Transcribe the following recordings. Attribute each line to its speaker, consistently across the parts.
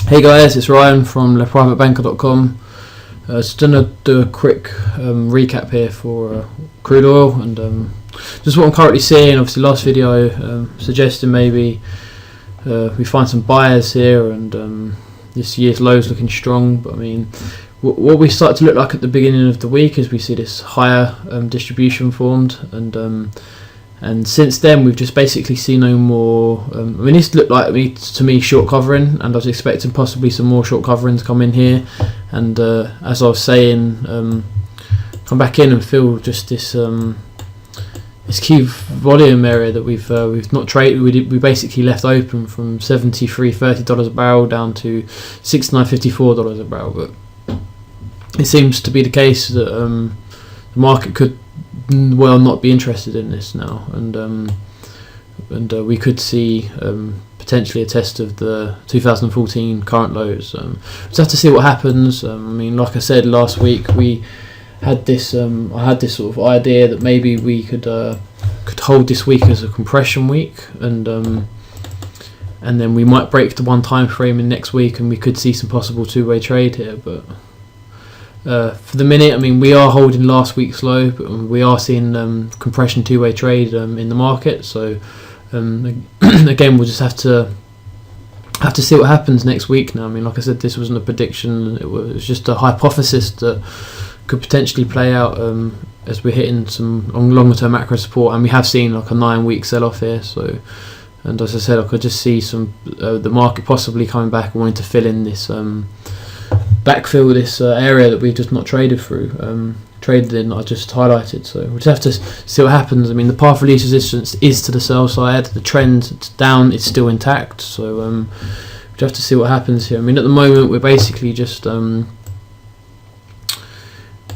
Speaker 1: Hey guys, it's Ryan from theprivatebanker.com. Just going to do a quick recap here for crude oil and just what I'm currently seeing. Obviously last video suggesting maybe we find some buyers here, and this year's low is looking strong, but I mean what we start to look like at the beginning of the week is we see this higher distribution formed, and since then we've just basically seen no more. I mean, this looked like to me short covering, and I was expecting possibly some more short coverings come in here, and as I was saying, come back in and fill just this key volume area that we've not traded. We basically left open from $73.30 a barrel down to $69.54 a barrel, but it seems to be the case that the market could not be interested in this now, and we could see potentially a test of the 2014 current lows. Just have to see what happens. I mean, like I said last week, we had this. I had this sort of idea that maybe we could hold this week as a compression week, and then we might break the one time frame in next week, and we could see some possible two-way trade here, but. For the minute, I mean, we are holding last week's low, but we are seeing compression two-way trade in the market. So again, we'll just have to see what happens next week. Now, I mean, like I said, this wasn't a prediction; it was just a hypothesis that could potentially play out as we're hitting some longer-term macro support, and we have seen like a 9-week sell-off here. So, and as I said, I could just see some the market possibly coming back and wanting to fill in this. Backfill this area that we've just not traded through, traded in, I just highlighted. So we'll just have to see what happens. I mean, the path of least resistance is to the sell side. The trend down is still intact. So we'll have to see what happens here. I mean, at the moment we're basically just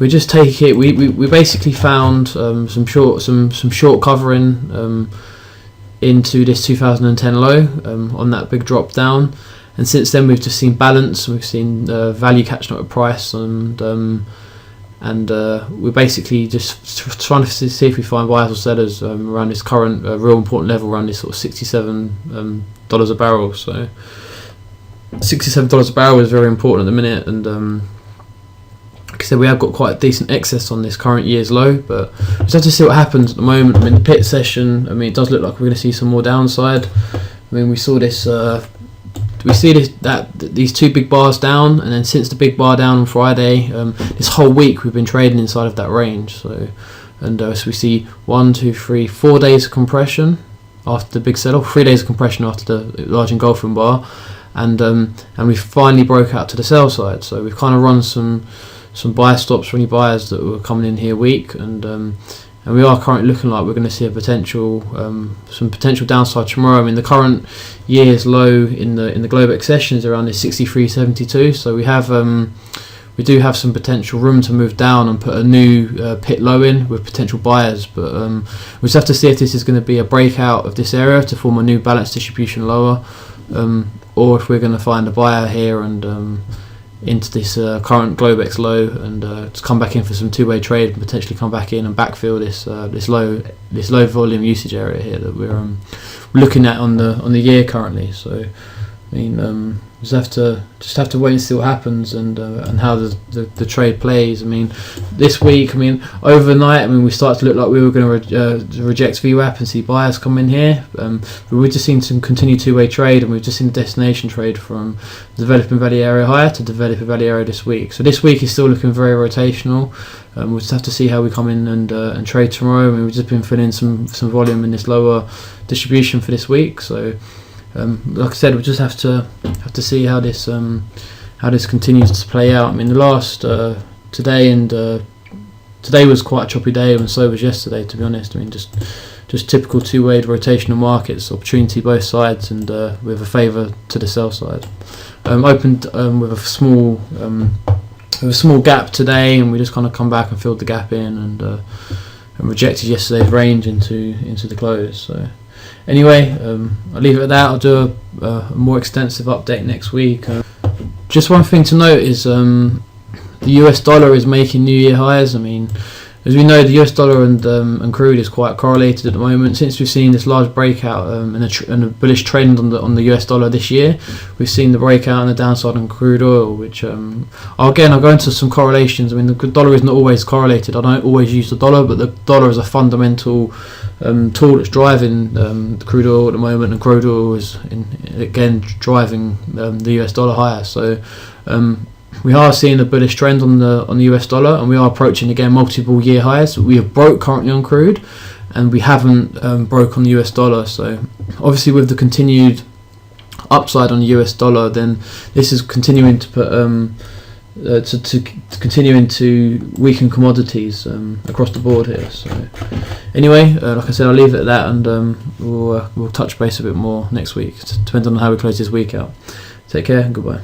Speaker 1: we basically found some short covering into this 2010 low on that big drop down. And since then, we've just seen balance. We've seen value catching up with price, and we're basically just trying to see if we find buyers or sellers around this current real important level, around this sort of $67 a barrel. So $67 a barrel is very important at the minute, and like I said, we have got quite a decent excess on this current year's low, but we just have to see what happens at the moment. I mean, the pit session, I mean, it does look like we're going to see some more downside. I mean, we saw this. We see these two big bars down, and then since the big bar down on Friday, this whole week we've been trading inside of that range. So we see 1, 2, 3, 4 days of compression after the big sell-off, 3 days of compression after the large engulfing bar, and we finally broke out to the sell side. So we've kind of run some buy stops for any buyers that were coming in here weak, and we are currently looking like we're going to see a some potential downside tomorrow. I mean, the current year's low in the Globex session is around this 63.72. So we do have some potential room to move down and put a new pit low in with potential buyers. But we just have to see if this is going to be a breakout of this area to form a new balanced distribution lower, or if we're going to find a buyer here and into this current Globex low, and to come back in for some two-way trade and potentially come back in and backfill this low volume usage area here that we're looking at on the year currently. So I mean, just have to wait and see what happens, and how the trade plays. I mean, this week, I mean, overnight, I mean, we started to look like we were going to reject Vwap and see buyers come in here. But we've just seen some continued two-way trade, and we've just seen the destination trade from the developing value area higher to developing value area this week. So this week is still looking very rotational. We'll just have to see how we come in and trade tomorrow. I mean, we've just been filling some volume in this lower distribution for this week. So. Like I said, we just have to see how this continues to play out. I mean, the last today was quite a choppy day, and so was yesterday, to be honest. I mean, just typical two-way rotational markets, opportunity both sides, and with a favour to the sell side. Opened with a small gap today, and we just kind of come back and filled the gap in, and rejected yesterday's range into the close. So. Anyway, I'll leave it at that. I'll do a more extensive update next week. Just one thing to note is the US dollar is making new year highs. I mean, As we know, the US dollar and crude is quite correlated at the moment. Since we've seen this large breakout and a bullish trend on the US dollar this year, we've seen the breakout and the downside on crude oil, which I'll go into some correlations. I mean, the dollar is not always correlated. I don't always use the dollar, but the dollar is a fundamental tool that's driving the crude oil at the moment, and crude oil is again driving the US dollar higher. So we are seeing a bullish trend on the US dollar, and we are approaching again multiple year highs. We have broke currently on crude, and we haven't broke on the US dollar. So obviously, with the continued upside on the US dollar, then this is continuing to put continuing to weaken commodities across the board here. So anyway, like I said, I'll leave it at that, and we'll touch base a bit more next week, depending on how we close this week out. Take care and goodbye.